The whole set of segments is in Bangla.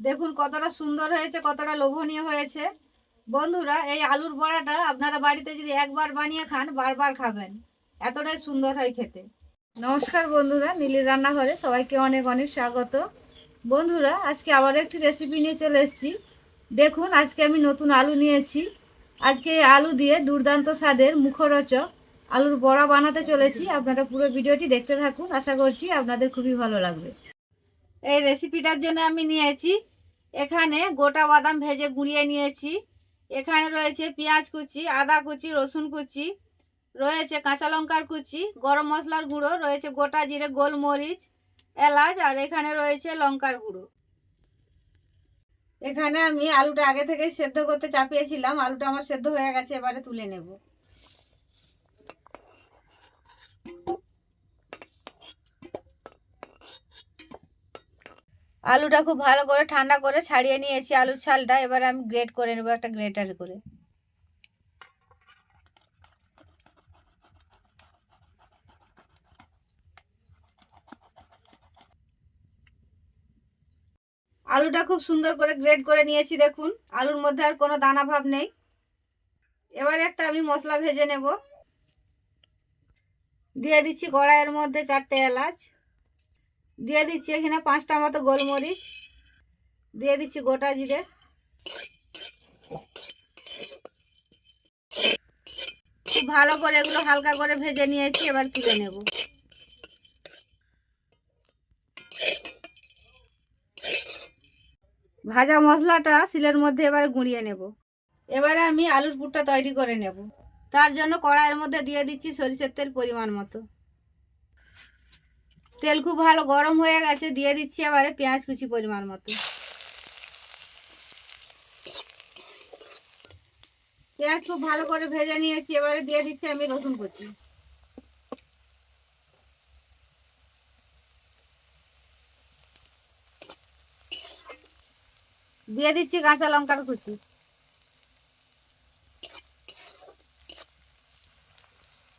দেখুন কতটা সুন্দর হয়েছে, কতটা লোভনীয় হয়েছে। বন্ধুরা, এই আলুর বড়াটা আপনারা বাড়িতে যদি একবার বানিয়ে খান বারবার খাবেন, এতটাই সুন্দর হয় খেতে। নমস্কার বন্ধুরা, নীলির রান্নাঘরে সবাইকে অনেক অনেক স্বাগত। বন্ধুরা, আজকে আবারও একটি রেসিপি নিয়ে চলে এসেছি। দেখুন, আজকে আমি নতুন আলু নিয়েছি। আজকে এই আলু দিয়ে দুর্দান্ত স্বাদের মুখরোচক আলুর বড়া বানাতে চলেছি। আপনারা পুরো ভিডিওটি দেখতে থাকুন, আশা করছি আপনাদের খুবই ভালো লাগবে। এই রেসিপিটার জন্য আমি নিয়েছি এখানে গোটা বাদাম ভেজে গুঁড়িয়ে নিয়েছি। এখানে রয়েছে পেঁয়াজ কুচি, আদা কুচি, রসুন কুচি, রয়েছে কাঁচা লঙ্কার কুচি, গরম মশলার গুঁড়ো, রয়েছে গোটা জিরে, গোলমরিচ, এলাচ, আর এখানে রয়েছে লঙ্কার গুঁড়ো। এখানে আমি আলুটা আগে থেকে সেদ্ধ করতে চাপিয়েছিলাম। আলুটা আমার সেদ্ধ হয়ে গেছে, এবারে তুলে নেব। আলুটা খুব ভালো করে ঠান্ডা করে ছাড়িয়ে নিয়েছি আলুর ছালটা। এবারে আমি গ্রেট করে নেব একটা গ্রেটার করে। আলুটা খুব সুন্দর করে গ্রেট করে নিয়েছি। দেখুন, আলুর মধ্যে আর কোনো দানা ভাব নেই। এবারে একটা আমি মশলা ভেজে নেব। দিয়ে দিচ্ছি কড়াইয়ের মধ্যে 4টে এলাচ, দিয়ে দিচ্ছি এখানে 5টা মতো গোলমরিচ, দিয়ে দিচ্ছি গোটা জিরে, খুব ভালো করে এগুলো হালকা করে ভেজে নিয়েছি। এবার তুলে নেব। ভাজা মশলাটা শিলের মধ্যে এবার গুঁড়িয়ে নেব। এবারে আমি আলুর পুরটা তৈরি করে নেব। তার জন্য কড়াইয়ের মধ্যে দিয়ে দিচ্ছি সরিষার তেল পরিমাণ মতো। তেল খুব ভালো গরম হয়ে গেছে, দিয়ে দিচ্ছি এবারে পেঁয়াজ কুচি পরিমাণ মতো। পেঁয়াজ খুব ভালো করে ভেজে নিয়েছি। এবারে দিয়ে দিচ্ছি আমি রসুন কুচি, দিয়ে দিচ্ছি কাঁচা লঙ্কার কুচি,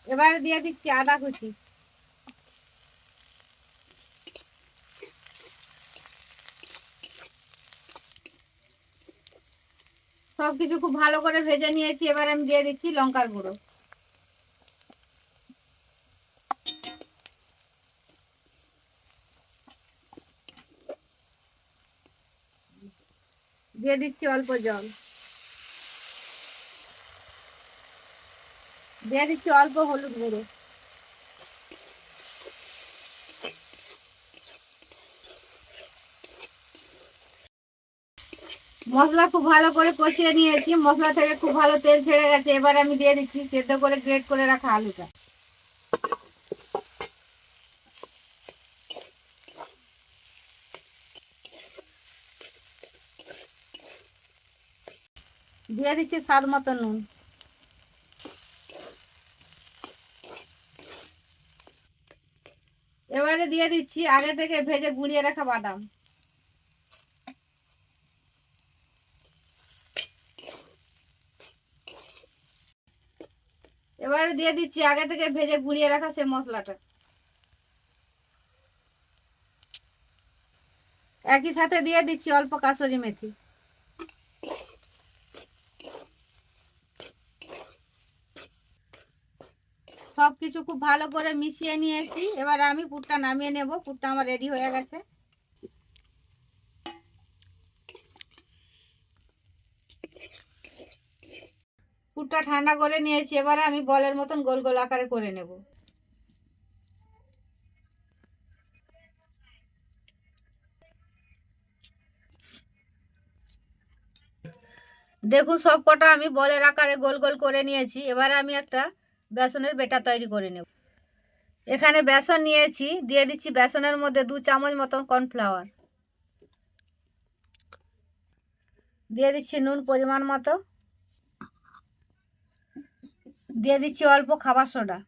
এবারে দিয়ে দিচ্ছি আদা কুচি, সবকিছু খুব ভালো করে ভেজে নিয়েছি। এবার আমি দিয়ে দিচ্ছি লঙ্কার গুঁড়ো, দিয়ে দিচ্ছি অল্প জল, দিয়ে দিচ্ছি অল্প হলুদ গুঁড়ো। মশলা খুব ভালো করে কষিয়ে নিয়েছি। মশলা থেকে খুব ভালো তেল ছেড়ে গেছে। এবার আমি দিয়ে দিচ্ছি সেদ্ধ করে গ্রেট করে রাখা আলুটা, দিয়ে দিচ্ছি স্বাদ মতো নুন, এবারে দিয়ে দিচ্ছি আগে থেকে ভেজে গুঁড়িয়ে রাখা বাদাম, এবারে দিয়ে দিচ্ছি আগে থেকে ভেজে গুঁড়িয়ে রাখা সে মশলাটা। একই সাথে দিয়ে দিচ্ছি অল্প কাসুরি মেথি, সবকিছু খুব ভালো করে মিশিয়ে নিয়েছি। এবার আমি পুরটা নামিয়ে নেব। পুরটা আমার রেডি হয়ে গেছে। পুরটা ঠান্ডা করে নিয়েছি। এবারে আমি বলের মতন গোল গোল আকারে করে নেব। দেখুন, সব কটা আমি বলের আকারে গোল গোল করে নিয়েছি। এবারে আমি একটা বেসনের বেটা তৈরি করে নেব। এখানে বেসন নিয়েছি, দিয়ে দিচ্ছি বেসনের মধ্যে 2 চামচ মতন কর্নফ্লাওয়ার, দিয়ে দিচ্ছি নুন পরিমাণ মতো, দিয়ে দিচ্ছি অল্প খাবার সোডা।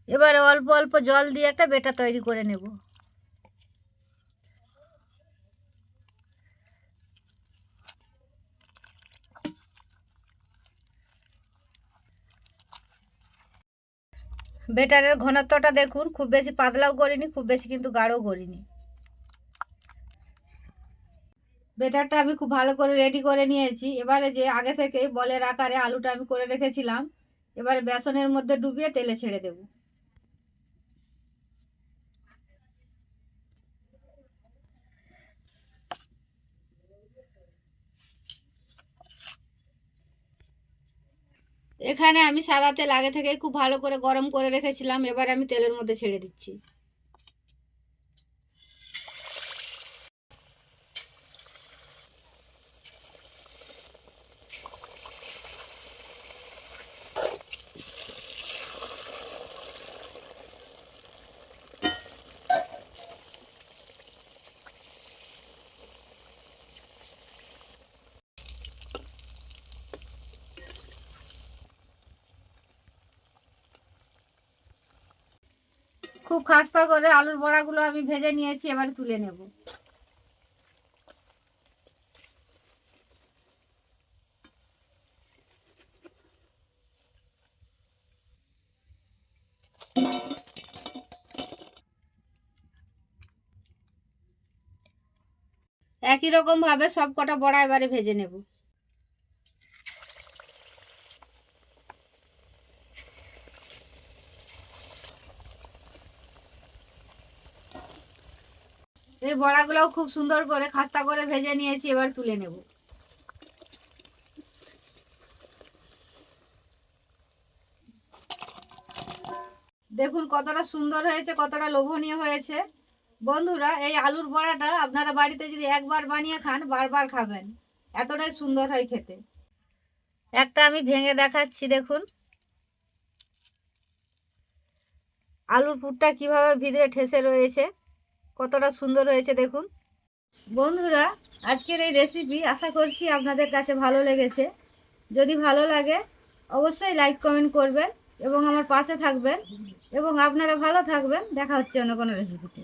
এবারে অল্প অল্প জল দিয়ে একটা বেটা তৈরি করে নেব। বেটারের ঘনত্বটা দেখুন, খুব বেশি পাতলাও করিনি, খুব বেশি কিন্তু গাঢ়ও করিনি। বেটারটা আমি খুব ভালো করে রেডি করে নিয়েছি। এবারে যে আগে থেকে বলের আকারে আলুটা আমি করে রেখেছিলাম, এবারে বেসনের মধ্যে ডুবিয়ে তেলে ছেড়ে দেব। এখানে আমি সাদা তেল আগে থেকেই খুব ভালো করে গরম করে রেখেছিলাম, এবার আমি তেলের মধ্যে ছেড়ে দিচ্ছি। খুব খাস্তা করে আলুর বড়াগুলো আমি ভেজে নিয়েছি, এবার তুলে নেব। একই রকম ভাবে সব কটা বড়া এবারে ভেজে নেব। এই বড়াগুলোও খুব সুন্দর করে খাস্তা করে ভেজে নিয়েছি, এবার তুলে নেব। দেখুন কতটা সুন্দর হয়েছে, কতটা লোভনীয় হয়েছে। বন্ধুরা, এই আলুর বড়াটা আপনারা বাড়িতে যদি একবার বানিয়ে খান বারবার খাবেন, এতটাই সুন্দর হয় খেতে। একটা আমি ভেঙে দেখাচ্ছি, দেখুন আলুর পুরটা কিভাবে ভিতরে ঠেসে রয়েছে, কতটা সুন্দর হয়েছে দেখুন। বন্ধুরা, আজকের এই রেসিপি আশা করছি আপনাদের কাছে ভালো লেগেছে। যদি ভালো লাগে অবশ্যই লাইক কমেন্ট করবেন এবং আমার পাশে থাকবেন, এবং আপনারা ভালো থাকবেন। দেখা হচ্ছে অন্য কোনো রেসিপিতে।